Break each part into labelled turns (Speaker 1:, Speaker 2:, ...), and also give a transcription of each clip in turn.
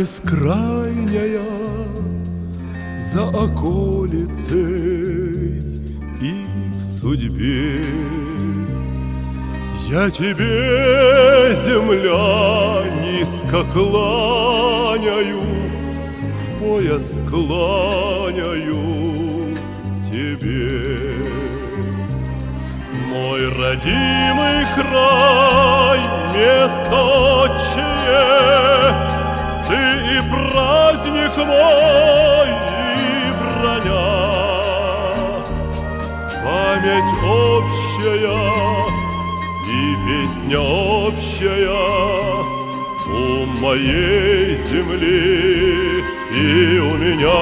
Speaker 1: бескрайняя за околицей и в судьбе. Я тебе, земля, низко кланяюсь, в пояс кланяюсь тебе. Мой родимый край, место отчие, ты и праздник мой, и броня, память общая и песня общая у моей земли и у меня.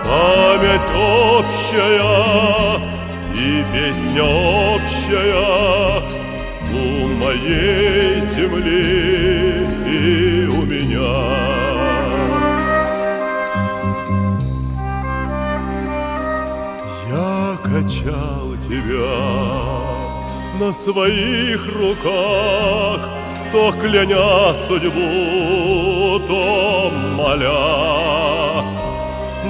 Speaker 1: Память общая и песня общая у моей земли и у меня. Я качал тебя на своих руках, то кляня судьбу, то моля.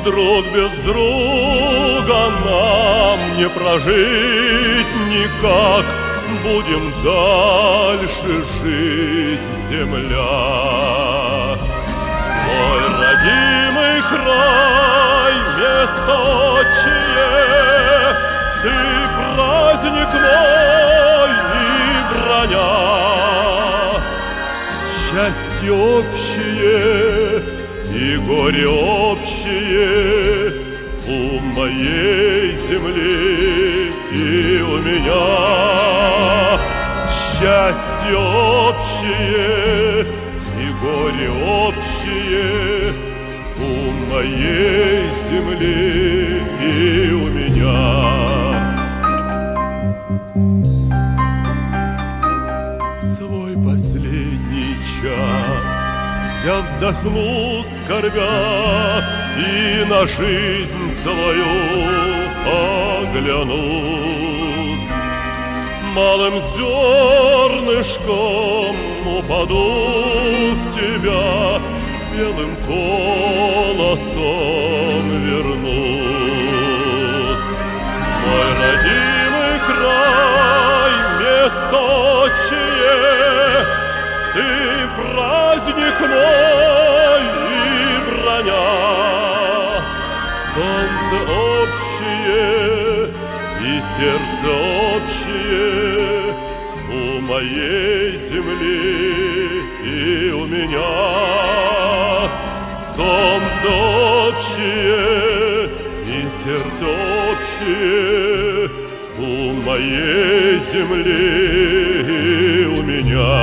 Speaker 1: Друг без друга нам не прожить никак, будем дальше жить, земля. Мой родимый край, место отчие, ты праздник мой и броня. Счастье общее и горе общее у моей земли и у меня. Счастье общее и горе общее у моей земли и у меня. Свой последний час я вздохну, скорбя, и на жизнь свою оглянусь. Малым зернышком упаду в тебя, с белым колосом вернусь. Мой родимый край, место отчие, ты праздник мой и броня. Солнце общее и сердце общее у моей земли и у меня. Солнце общее и сердце общее у моей земли и у меня.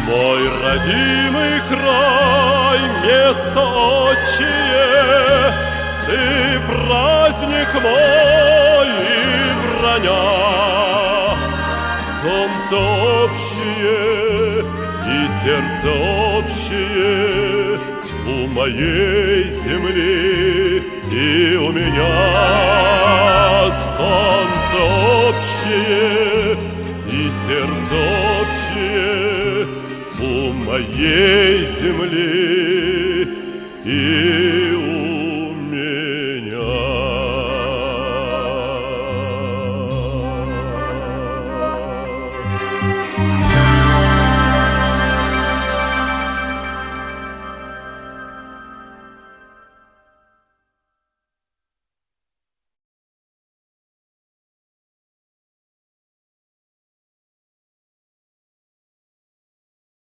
Speaker 1: Мой родимый край, место отчие, ты праздник мой и броня. Солнце общее и сердце общее у моей земли и у меня. Солнце общее и сердце общее у моей земли